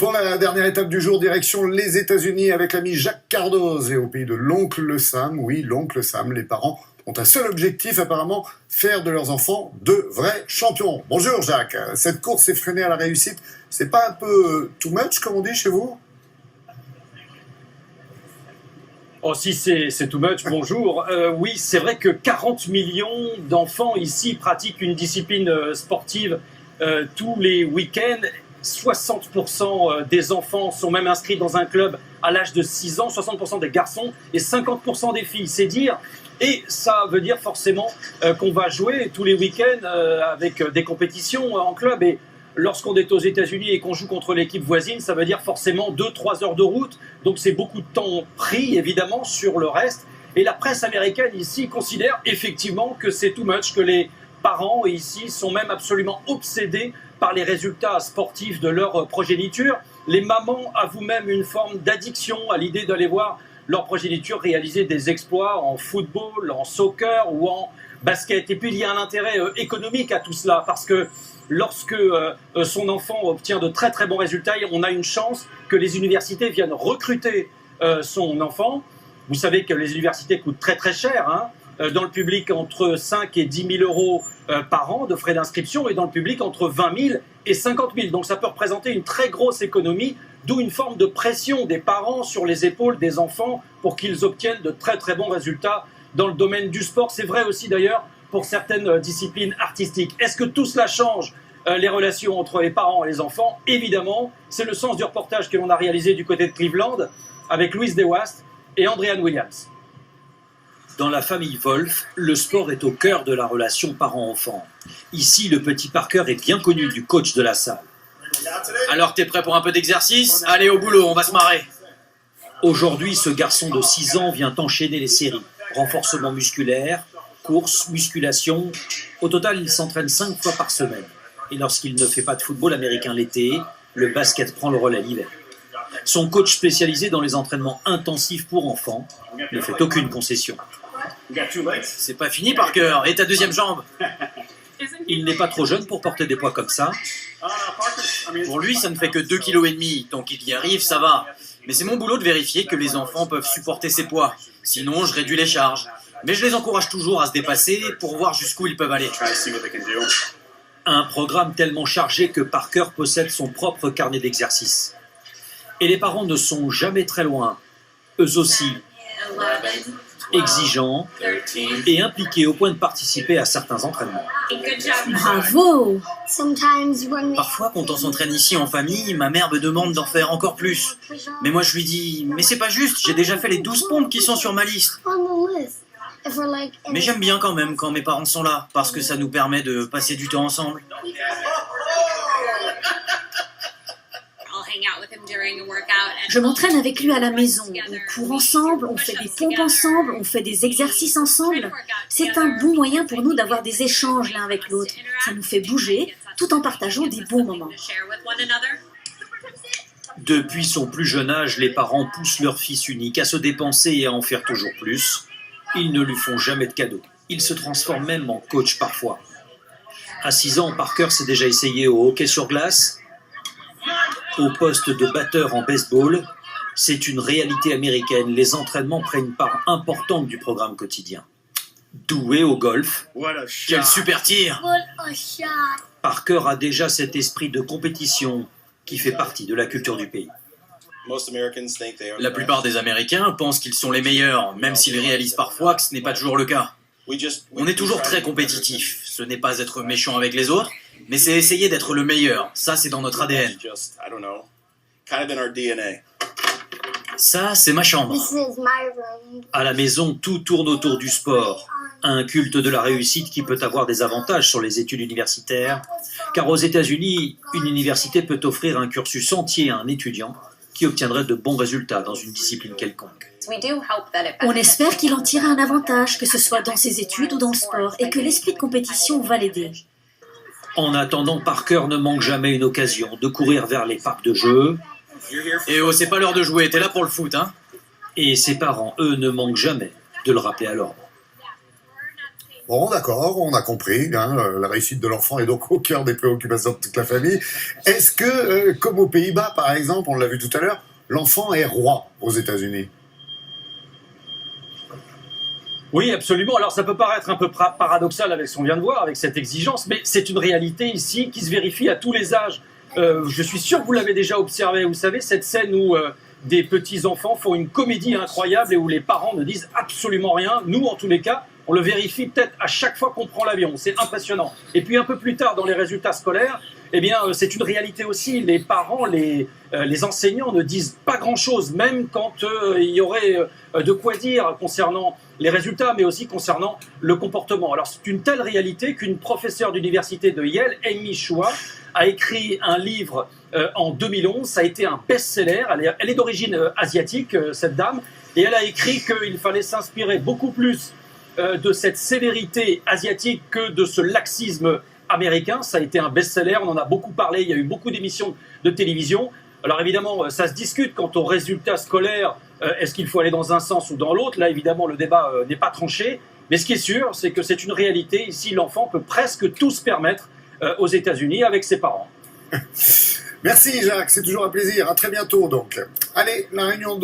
Pour la dernière étape du jour, direction les États-Unis avec l'ami Jacques Cardoz. Et au pays de l'oncle Sam, oui, l'oncle Sam, les parents ont un seul objectif apparemment, faire de leurs enfants de vrais champions. Bonjour Jacques, cette course effrénée à la réussite, c'est pas un peu too much comme on dit chez vous? Oh, si c'est too much, bonjour. Oui, c'est vrai que 40 millions d'enfants ici pratiquent une discipline sportive tous les week-ends. 60% des enfants sont même inscrits dans un club à l'âge de 6 ans, 60% des garçons et 50% des filles, c'est dire. Et ça veut dire forcément qu'on va jouer tous les week-ends avec des compétitions en club. Et lorsqu'on est aux États-Unis et qu'on joue contre l'équipe voisine, ça veut dire forcément 2-3 heures de route. Donc c'est beaucoup de temps pris, évidemment, sur le reste. Et la presse américaine ici considère effectivement que c'est too much, que les parents ici sont même absolument obsédés par les résultats sportifs de leur progéniture. Les mamans avouent même une forme d'addiction à l'idée d'aller voir leur progéniture réaliser des exploits en football, en soccer ou en basket. Et puis il y a un intérêt économique à tout cela, parce que lorsque son enfant obtient de très très bons résultats, on a une chance que les universités viennent recruter son enfant. Vous savez que les universités coûtent très très cher, hein. Dans le public entre 5 et 10 000 euros par an de frais d'inscription, et dans le public entre 20 000 et 50 000. Donc ça peut représenter une très grosse économie, d'où une forme de pression des parents sur les épaules des enfants pour qu'ils obtiennent de très très bons résultats dans le domaine du sport. C'est vrai aussi d'ailleurs pour certaines disciplines artistiques. Est-ce que tout cela change les relations entre les parents et les enfants? Évidemment, c'est le sens du reportage que l'on a réalisé du côté de Cleveland avec Louise DeWast et Andréane Williams. Dans la famille Wolf, le sport est au cœur de la relation parent-enfant. Ici, le petit Parker est bien connu du coach de la salle. Alors, t'es prêt pour un peu d'exercice? Allez au boulot, on va se marrer. Aujourd'hui, ce garçon de 6 ans vient enchaîner les séries. Renforcement musculaire, course, musculation. Au total, il s'entraîne 5 fois par semaine. Et lorsqu'il ne fait pas de football américain l'été, le basket prend le relais l'hiver. Son coach spécialisé dans les entraînements intensifs pour enfants ne fait aucune concession. C'est pas fini, Parker. Et ta deuxième jambe? Il n'est pas trop jeune pour porter des poids comme ça. Pour lui, ça ne fait que 2,5 kg. Tant qu'il y arrive, ça va. Mais c'est mon boulot de vérifier que les enfants peuvent supporter ces poids. Sinon, je réduis les charges. Mais je les encourage toujours à se dépasser pour voir jusqu'où ils peuvent aller. Un programme tellement chargé que Parker possède son propre carnet d'exercices. Et les parents ne sont jamais très loin. Eux aussi, exigeants et impliqués au point de participer à certains entraînements. Bravo! Parfois, quand on s'entraîne ici en famille, ma mère me demande d'en faire encore plus. Mais moi, je lui dis, mais c'est pas juste, j'ai déjà fait les 12 pompes qui sont sur ma liste. Mais j'aime bien quand même quand mes parents sont là, parce que ça nous permet de passer du temps ensemble. Je m'entraîne avec lui à la maison. On court ensemble, on fait des pompes ensemble, on fait des exercices ensemble. C'est un bon moyen pour nous d'avoir des échanges l'un avec l'autre. Ça nous fait bouger tout en partageant des bons moments. Depuis son plus jeune âge, les parents poussent leur fils unique à se dépenser et à en faire toujours plus. Ils ne lui font jamais de cadeaux. Il se transforme même en coach parfois. À 6 ans, Parker s'est déjà essayé au hockey sur glace, au poste de batteur en baseball. C'est une réalité américaine. Les entraînements prennent une part importante du programme quotidien. Doué au golf, Quel super tir! Parker a déjà cet esprit de compétition qui fait partie de la culture du pays. La plupart des Américains pensent qu'ils sont les meilleurs, même s'ils réalisent parfois que ce n'est pas toujours le cas. On est toujours très compétitif. Ce n'est pas être méchant avec les autres, mais c'est essayer d'être le meilleur. Ça, c'est dans notre ADN. Ça, c'est ma chambre. À la maison, tout tourne autour du sport. Un culte de la réussite qui peut avoir des avantages sur les études universitaires, car aux États-Unis, une université peut offrir un cursus entier à un étudiant qui obtiendrait de bons résultats dans une discipline quelconque. On espère qu'il en tire un avantage, que ce soit dans ses études ou dans le sport, et que l'esprit de compétition va l'aider. En attendant, Parker ne manque jamais une occasion de courir vers les parcs de jeux. Et oh, c'est pas l'heure de jouer, t'es là pour le foot, hein? Et ses parents, eux, ne manquent jamais de le rappeler à l'ordre. Bon, d'accord, on a compris, hein, la réussite de l'enfant est donc au cœur des préoccupations de toute la famille. Est-ce que, comme aux Pays-Bas par exemple, on l'a vu tout à l'heure, l'enfant est roi aux États-Unis? Oui, absolument. Alors ça peut paraître un peu paradoxal avec ce qu'on vient de voir, avec cette exigence, mais c'est une réalité ici qui se vérifie à tous les âges. Je suis sûr que vous l'avez déjà observé. Vous savez, cette scène où des petits-enfants font une comédie incroyable et où les parents ne disent absolument rien. Nous, en tous les cas, on le vérifie peut-être à chaque fois qu'on prend l'avion. C'est impressionnant. Et puis un peu plus tard, dans les résultats scolaires, eh bien, c'est une réalité aussi. Les parents, les enseignants ne disent pas grand-chose, même quand il y aurait de quoi dire concernant les résultats, mais aussi concernant le comportement. Alors, c'est une telle réalité qu'une professeure d'université de Yale, Amy Chua, a écrit un livre en 2011. Ça a été un best-seller. Elle est d'origine asiatique, cette dame, et elle a écrit qu'il fallait s'inspirer beaucoup plus de cette sévérité asiatique que de ce laxisme américain. Ça a été un best-seller, on en a beaucoup parlé, il y a eu beaucoup d'émissions de télévision. Alors évidemment, ça se discute quant aux résultats scolaires. Est-ce qu'il faut aller dans un sens ou dans l'autre? Là, évidemment, le débat n'est pas tranché. Mais ce qui est sûr, c'est que c'est une réalité. Ici, l'enfant peut presque tout se permettre aux États-Unis avec ses parents. Merci Jacques, c'est toujours un plaisir. À très bientôt donc. Allez, la réunion de